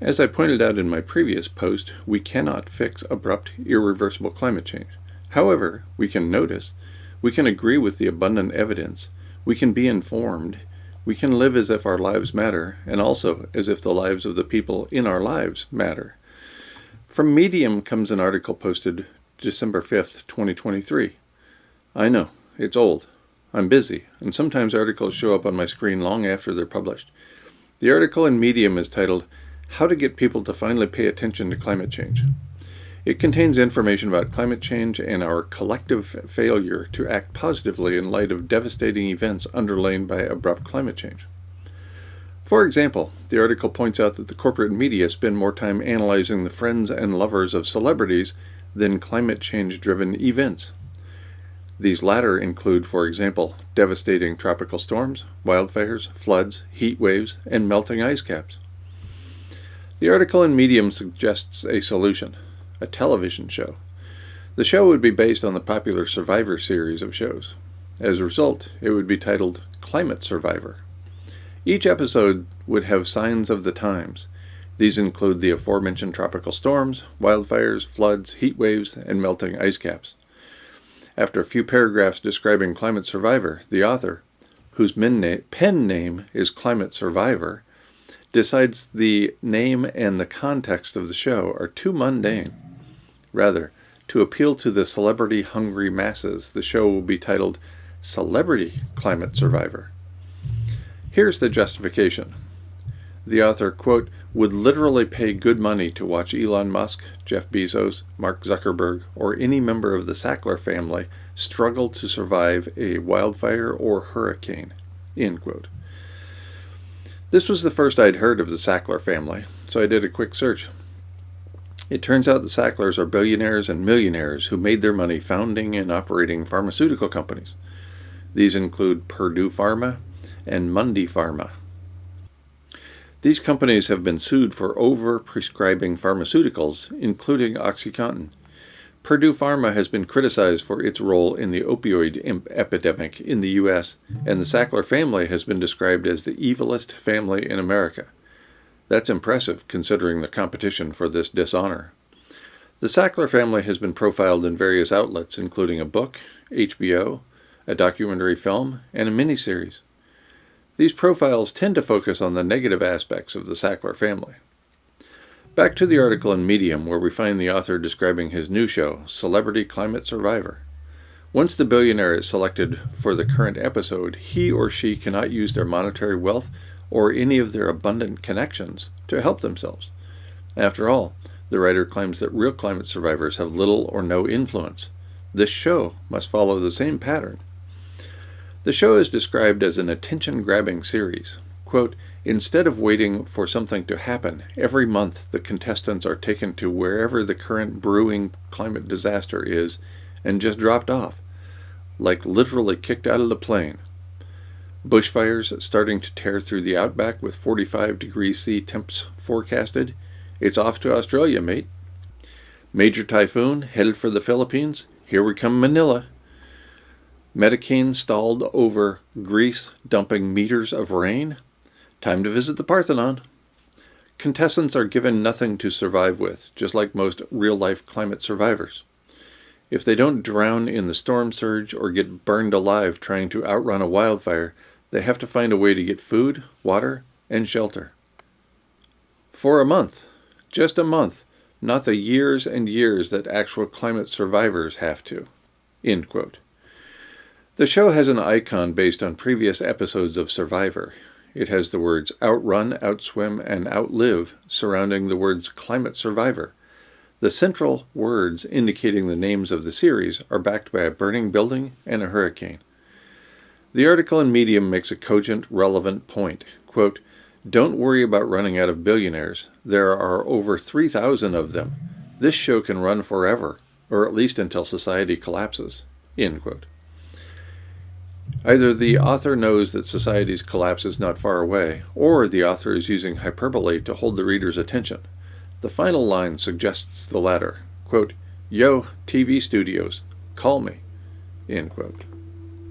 As I pointed out in my previous post, we cannot fix abrupt, irreversible climate change. However, we can notice, we can agree with the abundant evidence, we can be informed, we can live as if our lives matter, and also as if the lives of the people in our lives matter. From Medium comes an article posted December 5th, 2023. I know, it's old. I'm busy, and sometimes articles show up on my screen long after they're published. The article in Medium is titled, How to Get People to Finally Pay Attention to Climate Change. It contains information about climate change and our collective failure to act positively in light of devastating events underlain by abrupt climate change. For example, the article points out that the corporate media spend more time analyzing the friends and lovers of celebrities than climate change-driven events. These latter include, for example, devastating tropical storms, wildfires, floods, heat waves, and melting ice caps. The article in Medium suggests a solution, a television show. The show would be based on the popular Survivor series of shows. As a result, it would be titled Climate Survivor. Each episode would have signs of the times. These include the aforementioned tropical storms, wildfires, floods, heat waves, and melting ice caps. After a few paragraphs describing Climate Survivor, the author, whose pen name is Climate Survivor, decides the name and the context of the show are too mundane. Rather, to appeal to the celebrity-hungry masses, the show will be titled Celebrity Climate Survivor. Here's the justification. The author, quote, would literally pay good money to watch Elon Musk, Jeff Bezos, Mark Zuckerberg, or any member of the Sackler family struggle to survive a wildfire or hurricane, end quote. This was the first I'd heard of the Sackler family, so I did a quick search. It turns out the Sacklers are billionaires and millionaires who made their money founding and operating pharmaceutical companies. These include Purdue Pharma and Mundi Pharma. These companies have been sued for over-prescribing pharmaceuticals, including OxyContin. Purdue Pharma has been criticized for its role in the opioid epidemic in the U.S., and the Sackler family has been described as the evilest family in America. That's impressive, considering the competition for this dishonor. The Sackler family has been profiled in various outlets, including a book, HBO, a documentary film, and a miniseries. These profiles tend to focus on the negative aspects of the Sackler family. Back to the article in Medium, where we find the author describing his new show, Celebrity Climate Survivor. Once the billionaire is selected for the current episode, he or she cannot use their monetary wealth or any of their abundant connections to help themselves. After all, the writer claims that real climate survivors have little or no influence. This show must follow the same pattern. The show is described as an attention-grabbing series. Quote, instead of waiting for something to happen, every month the contestants are taken to wherever the current brewing climate disaster is and just dropped off, like literally kicked out of the plane. Bushfires starting to tear through the outback with 45 degrees C temps forecasted. It's off to Australia, mate. Major typhoon headed for the Philippines. Here we come, Manila. Medicane stalled over Greece dumping meters of rain. Time to visit the Parthenon. Contestants are given nothing to survive with, just like most real-life climate survivors. If they don't drown in the storm surge or get burned alive trying to outrun a wildfire, they have to find a way to get food, water, and shelter. For a month. Just a month. Not the years and years that actual climate survivors have to. End quote. The show has an icon based on previous episodes of Survivor. It has the words outrun, outswim, and outlive surrounding the words climate survivor. The central words indicating the names of the series are backed by a burning building and a hurricane. The article in Medium makes a cogent, relevant point. Quote, don't worry about running out of billionaires. There are over 3,000 of them. This show can run forever, or at least until society collapses. End quote. Either the author knows that society's collapse is not far away, or the author is using hyperbole to hold the reader's attention. The final line suggests the latter. Quote, yo, TV studios, call me. End quote.